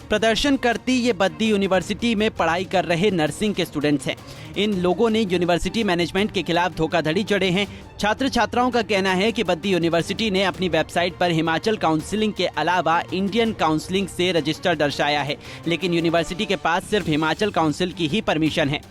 प्रदर्शन करती ये बद्दी यूनिवर्सिटी में पढ़ाई कर रहे नर्सिंग के स्टूडेंट्स हैं। इन लोगों ने यूनिवर्सिटी मैनेजमेंट के खिलाफ धोखाधड़ी चढ़े हैं। छात्र छात्राओं का कहना है कि बद्दी यूनिवर्सिटी ने अपनी वेबसाइट पर हिमाचल काउंसिलिंग के अलावा इंडियन काउंसिलिंग से रजिस्टर दर्शाया है, लेकिन यूनिवर्सिटी के पास सिर्फ हिमाचल काउंसिल की ही परमिशन है।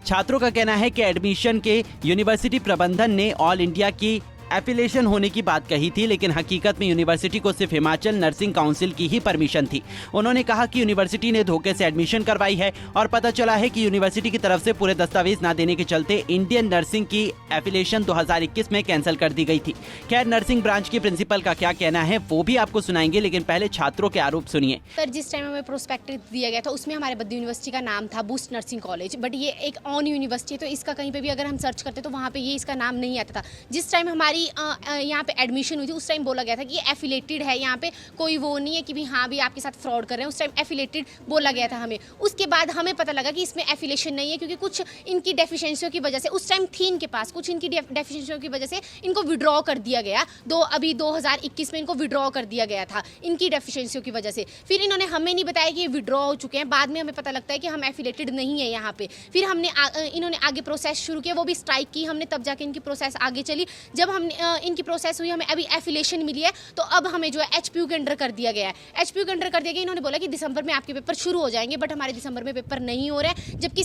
छात्रों का कहना है कि एडमिशन के यूनिवर्सिटी प्रबंधन ने ऑल इंडिया की एफिलिएशन होने की बात कही थी, लेकिन हकीकत में यूनिवर्सिटी को सिर्फ हिमाचल नर्सिंग काउंसिल की ही परमिशन थी। उन्होंने कहा कि यूनिवर्सिटी ने धोखे से एडमिशन करवाई है और पता चला है कि यूनिवर्सिटी की तरफ से पूरे दस्तावेज न देने के चलते इंडियन नर्सिंग की एफिलिएशन 2021 में कैंसिल कर दी गई थी। खैर, नर्सिंग ब्रांच की प्रिंसिपल का क्या कहना है वो भी आपको सुनाएंगे, लेकिन पहले छात्रों के आरोप सुनिए। सर, जिस टाइम हमें प्रोस्पेक्टस दिया गया था उसमें हमारे बद्दी यूनिवर्सिटी का नाम था बूस्ट नर्सिंग कॉलेज, बट ये एक ऑन यूनिवर्सिटी है, तो इसका कहीं पे भी अगर हम सर्च करते तो वहाँ पे ये इसका नाम नहीं आता था। जिस टाइम हमारी यहाँ पे एडमिशन हुई थी उस टाइम बोला गया था कि ये एफिलेटेड है, यहाँ पे कोई वो नहीं है कि भी हाँ भी आपके साथ फ्रॉड कर रहे हैं। उस टाइम एफिलेटेड बोला गया था हमें। उसके बाद हमें पता लगा कि इसमें एफिलेशन नहीं है, क्योंकि कुछ इनकी डेफिशिएंसियों की वजह से उस टाइम थी इनके पास, कुछ इनकी डेफिशिएंसियों की वजह से इनको विड्रॉ कर दिया गया। अभी 2021 में इनको विड्रॉ कर दिया गया था इनकी डेफिशिएंसियों की वजह से। फिर इन्होंने हमें नहीं बताया कि ये विड्रॉ हो चुके हैं। बाद में हमें पता लगता है कि हम एफिलेटेड नहीं है यहाँ पे। फिर हमने इन्होंने आगे प्रोसेस शुरू किया, वो भी स्ट्राइक की हमने, तब जाके इनकी प्रोसेस आगे चली। जब हमने इनकी प्रोसेस हुई, हमें अभी एफिलिएशन मिली है, तो अब हमें जो है एचपीयू के अंडर कर दिया गया है। एचपीयू के अंडर कर दिया गया। इन्होंने बोला कि दिसंबर में आपके पेपर शुरू हो जाएंगे, बट हमारे दिसंबर में पेपर नहीं हो रहे हैं, जबकि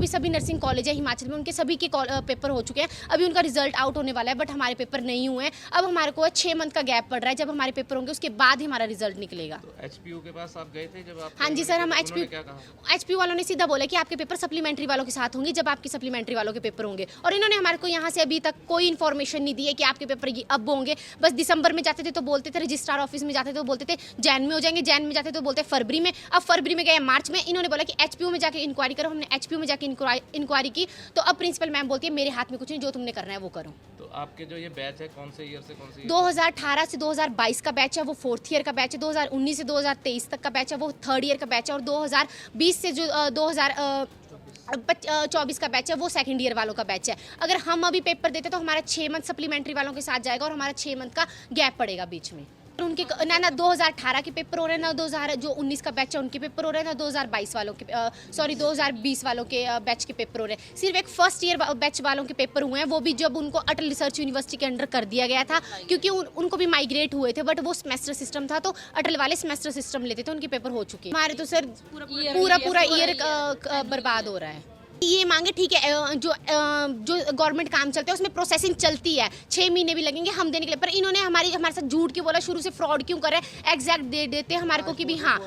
सभी नर्सिंग कॉलेज है हिमाचल में उनके सभी के पेपर हो चुके हैं। अभी उनका रिजल्ट आउट होने वाला है, बट हमारे पेपर नहीं हुए हैं। अब हमारे को 6 मंथ का गैप पड़ रहा है। जब हमारे पेपर होंगे उसके बाद ही हमारा रिजल्ट निकलेगा। तो एचपीयू के पास आप गए थे जब आप? हाँ जी सर, हम एचपीयू वालों ने सीधा बोला कि आपके पेपर सप्लीमेंट्री वालों के साथ होंगे जब आपके सप्लीमेंट्री वालों के पेपर होंगे, और इन्होंने हमारे को यहाँ से अभी तक कोई इन्फॉर्मेशन नहीं दी है कि आपके पेपर अब होंगे। बस दिसंबर में जाते थे तो बोलते थे, रजिस्ट्रार ऑफिस में जाते थे तो बोलते थे जैन में हो जाएंगे, जैन में जाते थे तो बोलते फरवरी में। अब फरवरी में गए मार्च में। इन्होंने बोला कि एचपीयू में जाके इंक्वायरी करो। हमने एचपीयू में जाके इंक्वायरी की, तो अब प्रिंसिपल मैम बोलती है मेरे हाथ में कुछ नहीं, जो तुमने करना है वो करो। तो आपके जो ये बैच है कौन से ईयर से कौन से? 2018 से 2022 का बैच है, वो 4th ईयर का बैच है। 2019 से 2023 तक का बैच है, वो 3rd ईयर का बैच है। और 2020 से जो 2024 का बैच है, वो 2nd ईयर वालों का बैच है। अगर हम अभी पेपर देते तो हमारा 6 मंथ सप्लीमेंट्री वालों के साथ जाएगा और हमारा 6 मंथ का गैप पड़ेगा बीच में। उनके ना 2018 के पेपर हो रहे हैं, ना 2019 का बैच है उनके पेपर हो रहे हैं, ना 2022 वालों के 2020 वालों के बैच के पेपर हो रहे हैं। सिर्फ एक 1st ईयर बैच वालों के पेपर हुए हैं, वो भी जब उनको अटल रिसर्च यूनिवर्सिटी के अंडर कर दिया गया था, क्योंकि उनको भी माइग्रेट हुए थे, बट वो सेमेस्टर सिस्टम था, तो अटल वाले सेमेस्टर सिस्टम लेते थे, उनके पेपर हो चुके हैं। हमारे तो सर पूरा ईयर बर्बाद हो रहा है। ये मांगे ठीक है, जो गवर्नमेंट काम चलते हैं उसमें प्रोसेसिंग चलती है, 6 महीने भी लगेंगे हम देने के लिए, पर इन्होंने हमारे साथ झूठ क्यों बोला, शुरू से फ्रॉड क्यों कर रहे हैं। एग्जैक्ट दे देते हैं हमारे को कि भी हाँ,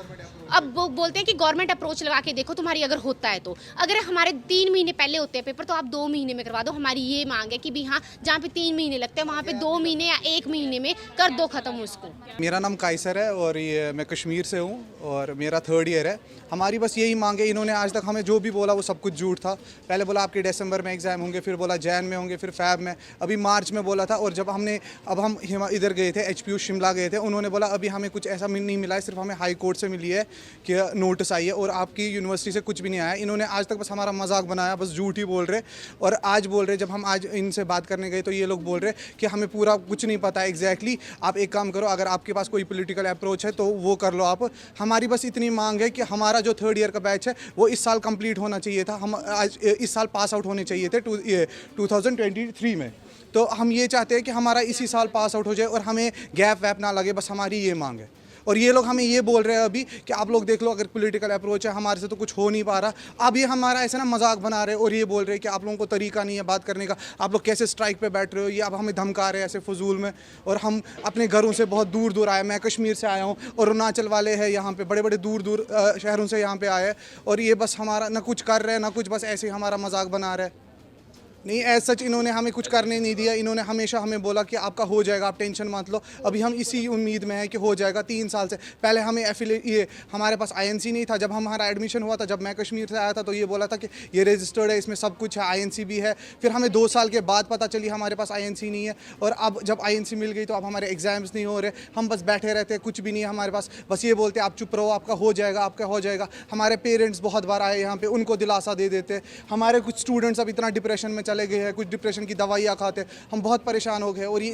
अब वो बोलते हैं कि गवर्नमेंट अप्रोच लगा के देखो तुम्हारी अगर होता है तो। अगर हमारे 3 महीने पहले होते हैं पेपर तो आप 2 महीने में करवा दो। हमारी ये मांग है कि भी हाँ, जहाँ पे 3 महीने लगते हैं वहाँ पे 2 महीने या 1 महीने में कर दो खत्म उसको। मेरा नाम कायसर है और ये मैं कश्मीर से हूँ और मेरा 3rd ईयर है। हमारी बस यही मांग है, इन्होंने आज तक हमें जो भी बोला वो सब कुछ झूठ था। पहले बोला आपके दिसंबर में एग्ज़ाम होंगे, फिर बोला जैन में होंगे, फिर फैब में, अभी मार्च में बोला था। और जब हम इधर गए थे एचपीयू शिमला गए थे, उन्होंने बोला अभी हमें कुछ ऐसा नहीं मिला है, सिर्फ हमें हाई कोर्ट से मिली है कि नोटिस आई है और आपकी यूनिवर्सिटी से कुछ भी नहीं आया। इन्होंने आज तक बस हमारा मजाक बनाया, बस झूठ ही बोल रहे। और आज बोल रहे, जब हम आज इनसे बात करने गए तो ये लोग बोल रहे कि हमें पूरा कुछ नहीं पता एग्जैक्टली। आप एक काम करो, अगर आपके पास कोई पॉलिटिकल अप्रोच है तो वो कर लो आप। हमारी बस इतनी मांग है कि हमारा जो 3rd ईयर का बैच है वो इस साल कंप्लीट होना चाहिए था। हम आज इस साल पास आउट होने चाहिए थे 2023 में। तो हम ये चाहते हैं कि हमारा इसी साल पास आउट हो जाए और हमें गैप वैप ना लगे, बस हमारी ये मांग है। और ये लोग हमें ये बोल रहे हैं अभी कि आप लोग देख लो, अगर पॉलिटिकल अप्रोच है हमारे से तो कुछ हो नहीं पा रहा। अब ये हमारा ऐसा ना मजाक बना रहे हैं और ये बोल रहे हैं कि आप लोगों को तरीका नहीं है बात करने का, आप लोग कैसे स्ट्राइक पे बैठ रहे हो। ये अब हमें धमका रहे हैं ऐसे फजूल में। और हम अपने घरों से बहुत दूर दूर आए, मैं कश्मीर से आया हूँ और अरुणाचल वाले हैं यहाँ पे, बड़े बड़े दूर दूर शहरों से यहाँ पे आए हैं। और ये बस हमारा ना कुछ कर रहे हैं ना कुछ, बस ऐसे ही हमारा मजाक बना रहे हैं। नहीं, एज सच इन्होंने हमें कुछ करने नहीं दिया। इन्होंने हमेशा हमें बोला कि आपका हो जाएगा, आप टेंशन मत लो। अभी हम इसी उम्मीद में हैं कि हो जाएगा। 3 साल से पहले हमें ये हमारे पास आईएनसी नहीं था। जब हमारा एडमिशन हुआ था, जब मैं कश्मीर से आया था, तो ये बोला था कि ये रजिस्टर्ड है, इसमें सब कुछ है, आईएनसी भी है। फिर हमें 2 साल के बाद पता चली हमारे पास आईएनसी नहीं है। और अब जब आईएनसी मिल गई तो अब हमारे एग्जाम्स नहीं हो रहे, हम बस बैठे रहते हैं, कुछ भी नहीं है हमारे पास। बस ये बोलते आप चुप रहो, आपका हो जाएगा, आपका हो जाएगा। हमारे पेरेंट्स बहुत बार आए यहाँ पे, उनको दिलासा दे देते। हमारे कुछ स्टूडेंट्स अब इतना डिप्रेशन में चले गए हैं, कुछ डिप्रेशन की दवाइयाँ खाते, हम बहुत परेशान हो गए। और ये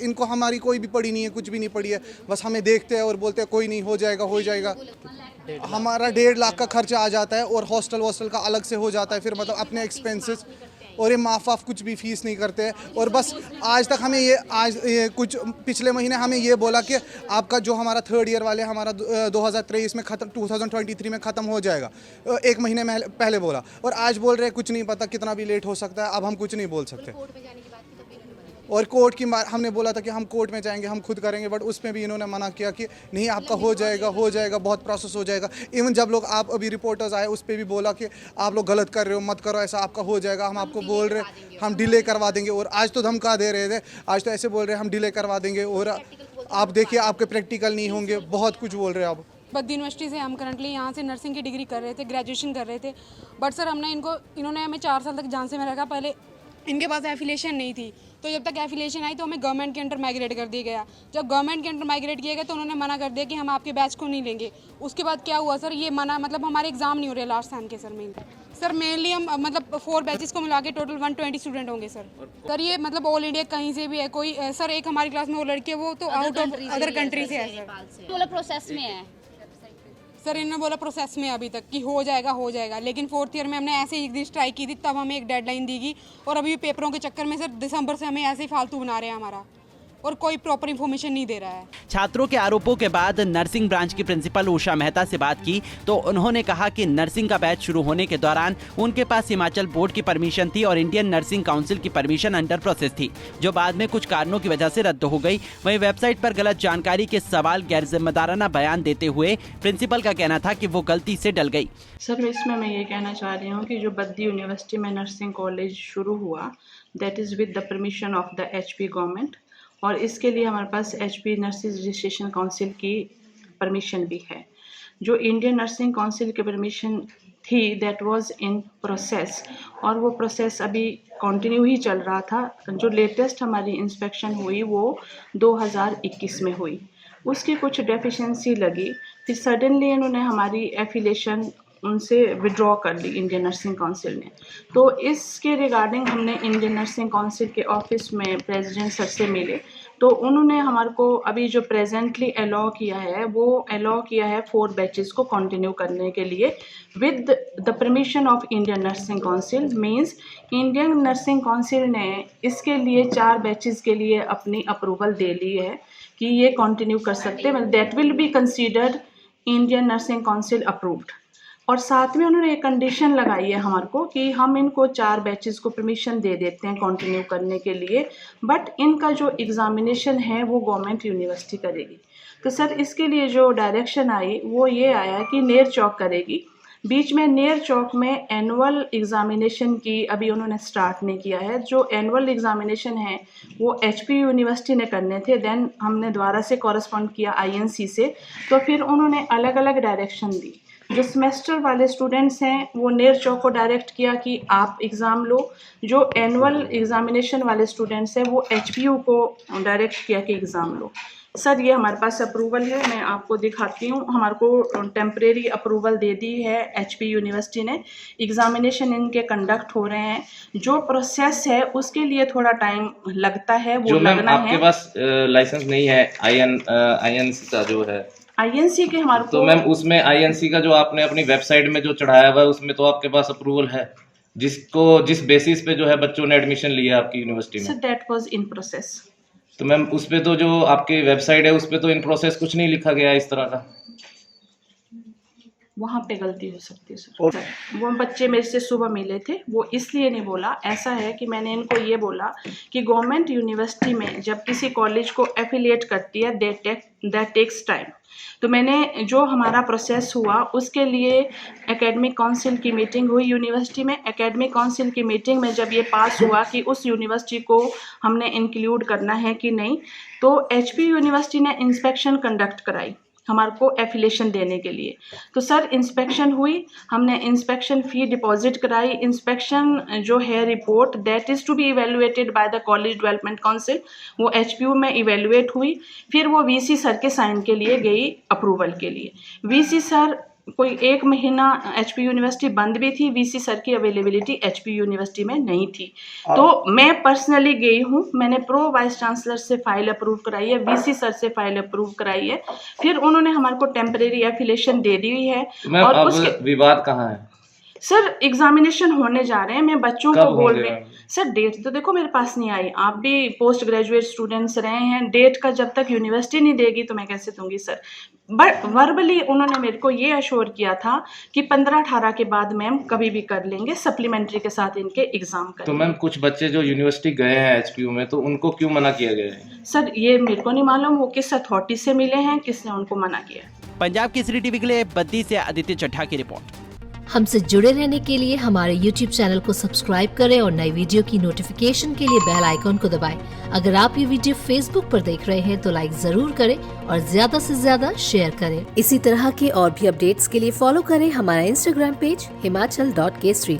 इनको हमारी कोई भी पड़ी नहीं है, कुछ भी नहीं पड़ी है, बस हमें देखते हैं और बोलते हैं कोई नहीं, हो जाएगा हो जाएगा। हमारा 1.5 लाख का खर्चा आ जाता है और हॉस्टल का अलग से हो जाता है, फिर मतलब अपने एक्सपेंसेस, और ये माफ़ कुछ भी फीस नहीं करते हैं। और बस आज तक हमें ये कुछ पिछले महीने हमें ये बोला कि आपका जो हमारा 3rd ईयर वाले हमारा 2023 में ख़त्म, 2023 में ख़त्म हो जाएगा, 1 महीने पहले बोला, और आज बोल रहे हैं कुछ नहीं पता, कितना भी लेट हो सकता है, अब हम कुछ नहीं बोल सकते। और कोर्ट की हमने बोला था कि हम कोर्ट में जाएंगे, हम खुद करेंगे, बट उसमें भी इन्होंने मना किया कि नहीं, आपका हो जाएगा, बहुत प्रोसेस हो जाएगा। इवन जब लोग आप अभी रिपोर्टर्स आए, उस पर भी बोला कि आप लोग गलत कर रहे हो, मत करो ऐसा, आपका हो जाएगा, हम आपको बोल रहे हम डिले करवा देंगे। और आज तो धमका दे रहे थे, आज तो ऐसे बोल रहे हैं हम डिले करवा देंगे, और आप देखिए आपके प्रैक्टिकल नहीं होंगे, बहुत कुछ बोल रहे हैं। अब बद्दी यूनिवर्सिटी से हम करंटली यहाँ से नर्सिंग की डिग्री कर रहे थे, ग्रेजुएशन कर रहे थे, बट सर इन्होंने हमें 4 साल तक जान से में रखा। पहले इनके पास एफिलिएशन नहीं थी, तो जब तक एफिलिएशन आई तो हमें गवर्नमेंट के अंडर माइग्रेट कर दिया गया। जब गवर्नमेंट के अंडर माइग्रेट किया गया तो उन्होंने मना कर दिया कि हम आपके बैच को नहीं लेंगे। उसके बाद क्या हुआ सर, ये मना मतलब हमारे एग्ज़ाम नहीं हो रहे लास्ट टाइम के सर मेनली हम मतलब 4 बैचेस को मिला के टोटल 120 स्टूडेंट होंगे सर। ये मतलब ऑल इंडिया कहीं से भी है कोई सर, एक हमारी क्लास में वो लड़की है, वो तो आउट ऑफ अदर कंट्री से है सर। बोला प्रोसेस में है सर, इन्होंने बोला प्रोसेस में अभी तक कि हो जाएगा, लेकिन 4th ईयर में हमने ऐसे एक दिन स्ट्राइक की थी, तब हमें एक डेडलाइन दी गई, और अभी पेपरों के चक्कर में सर दिसंबर से हमें ऐसे ही फालतू बना रहे हैं हमारा, और कोई प्रॉपर इन्फॉर्मेशन नहीं दे रहा है। छात्रों के आरोपों के बाद नर्सिंग ब्रांच की प्रिंसिपल उषा मेहता से बात की तो उन्होंने कहा कि नर्सिंग का बैच शुरू होने के दौरान उनके पास हिमाचल बोर्ड की परमिशन थी और इंडियन नर्सिंग काउंसिल की परमिशन अंडर प्रोसेस थी, जो बाद में कुछ कारणों की वजह से रद्द हो गई। वहीं वेबसाइट पर गलत जानकारी के सवाल गैर जिम्मेदाराना बयान देते हुए प्रिंसिपल का कहना था कि वो गलती से डल गई। सर, इसमें मैं ये कहना चाह रही हूँ कि जो बद्दी यूनिवर्सिटी में नर्सिंग कॉलेज शुरू हुआ, that is with the permission of the HP government, और इसके लिए हमारे पास HP नर्सिंग रजिस्ट्रेशन काउंसिल की परमिशन भी है। जो इंडियन नर्सिंग काउंसिल की परमिशन थी दैट वाज इन प्रोसेस, और वो प्रोसेस अभी कंटिन्यू ही चल रहा था। जो लेटेस्ट हमारी इंस्पेक्शन हुई वो 2021 में हुई, उसकी कुछ डेफिशिएंसी लगी, फिर सडनली इन्होंने हमारी एफिलिएशन उनसे विड्रॉ कर ली इंडियन नर्सिंग काउंसिल ने। तो इसके रिगार्डिंग हमने इंडियन नर्सिंग काउंसिल के ऑफिस में प्रेसिडेंट सर से मिले, तो उन्होंने हमारे को अभी जो प्रेजेंटली अलाउ किया है वो अलाउ किया है 4 बैचेस को कंटिन्यू करने के लिए with the permission of Indian nursing council. Means Indian nursing council ने इसके लिए 4 बैचेस के लिए अपनी अप्रूवल दे ली है कि ये कंटिन्यू कर सकते हैं, that will be considered Indian nursing council approved. और साथ में उन्होंने एक कंडीशन लगाई है हमारे को कि हम इनको 4 बैचेस को परमिशन दे देते हैं कंटिन्यू करने के लिए, बट इनका जो एग्ज़ामिनेशन है वो गवर्नमेंट यूनिवर्सिटी करेगी। तो सर, इसके लिए जो डायरेक्शन आई वो ये आया कि नेर चौक करेगी। बीच में नेर चौक में एनुअल एग्ज़ामिनेशन की अभी उन्होंने स्टार्ट नहीं किया है। जो एनुअल एग्ज़ामिनेशन है वो HP यूनिवर्सिटी ने करने थे, देन हमने दोबारा से कॉरेस्पॉन्ड किया INC से, तो फिर उन्होंने अलग अलग डायरेक्शन दी। जो सेमेस्टर वाले स्टूडेंट्स हैं वो नेर चौक को डायरेक्ट किया कि आप एग्ज़ाम लो, जो एनुअल एग्ज़ामिनेशन वाले स्टूडेंट्स हैं वो HPU को डायरेक्ट किया कि एग्ज़ाम लो। सर, ये हमारे पास अप्रूवल है, मैं आपको दिखाती हूँ। हमारे को टेम्परेरी अप्रूवल दे दी है HP यूनिवर्सिटी ने। एग्ज़ामिनेशन इनके कंडक्ट हो रहे हैं। जो प्रोसेस है उसके लिए थोड़ा टाइम लगता है, वो लगना है। आपके पास लाइसेंस नहीं है INC का जो है INC के हमारे तो मैम उसमें INC का जो आपने अपनी वेबसाइट में जो चढ़ाया हुआ है उसमें तो आपके पास अप्रूवल है, जिस बेसिस पे जो है बच्चों ने एडमिशन लिया आपकी यूनिवर्सिटी में। Sir, that was in process. तो मैम उस पे तो जो आपकी वेबसाइट है उस पे तो इन प्रोसेस कुछ नहीं लिखा गया इस तरह का। वहाँ पे गलती हो सकती है सर। वो बच्चे मेरे से सुबह मिले थे, वो इसलिए नहीं बोला, ऐसा है कि मैंने इनको ये बोला कि गवर्नमेंट यूनिवर्सिटी में जब किसी कॉलेज को एफिलिएट करती है दैट टेक्स टाइम। तो मैंने जो हमारा प्रोसेस हुआ उसके लिए एकेडमिक काउंसिल की मीटिंग हुई यूनिवर्सिटी में। एकेडमिक काउंसिल की मीटिंग में जब ये पास हुआ कि उस यूनिवर्सिटी को हमने इंक्लूड करना है कि नहीं, तो HP यूनिवर्सिटी ने इंस्पेक्शन कंडक्ट कराई हमारे को एफिलिएशन देने के लिए। तो सर, इंस्पेक्शन हुई, हमने इंस्पेक्शन फ़ी डिपॉजिट कराई। इंस्पेक्शन जो है report that is to be evaluated by the college development council, वो HPU में इवेलुएट हुई। फिर वो VC सर के साइन के लिए गई अप्रूवल के लिए। VC सर कोई 1 महीना एचपी यूनिवर्सिटी बंद भी थी, वीसी सर की अवेलेबिलिटी एचपी यूनिवर्सिटी में नहीं थी। तो मैं पर्सनली गई हूँ, मैंने प्रो वाइस चांसलर से फाइल अप्रूव कराई है, वीसी सर से फाइल अप्रूव कराई है, फिर उन्होंने हमारे को टेम्परेरी एफिलिएशन दे दी हुई है। मैम और अब उसके विवाद कहाँ है? सर एग्जामिनेशन होने जा रहे हैं, मैं बच्चों को कब बोल होंगे रही मैम? हूँ सर, डेट तो देखो मेरे पास नहीं आई, आप भी पोस्ट ग्रेजुएट स्टूडेंट्स रहे हैं, डेट का जब तक यूनिवर्सिटी नहीं देगी तो मैं कैसे दूंगी सर। बट वर्बली उन्होंने मेरे को ये अश्योर किया था कि 15-18 के बाद मैम कभी भी कर लेंगे, सप्लीमेंट्री के साथ इनके एग्जाम तो करेंगे। मैम कुछ बच्चे जो यूनिवर्सिटी गए हैं एचपीयू में, तो उनको क्यों मना किया गया है? सर ये मेरे को नहीं मालूम वो किस अथॉरिटी से मिले हैं, किसने उनको मना किया। पंजाब केसरी टीवी के लिए बद्दी से आदित्य चड्ढा की रिपोर्ट। हमसे जुड़े रहने के लिए हमारे YouTube चैनल को सब्सक्राइब करें और नई वीडियो की नोटिफिकेशन के लिए बेल आइकॉन को दबाएं। अगर आप ये वीडियो Facebook पर देख रहे हैं तो लाइक जरूर करें और ज्यादा से ज्यादा शेयर करें। इसी तरह के और भी अपडेट्स के लिए फॉलो करें हमारा Instagram पेज himachal.kesri।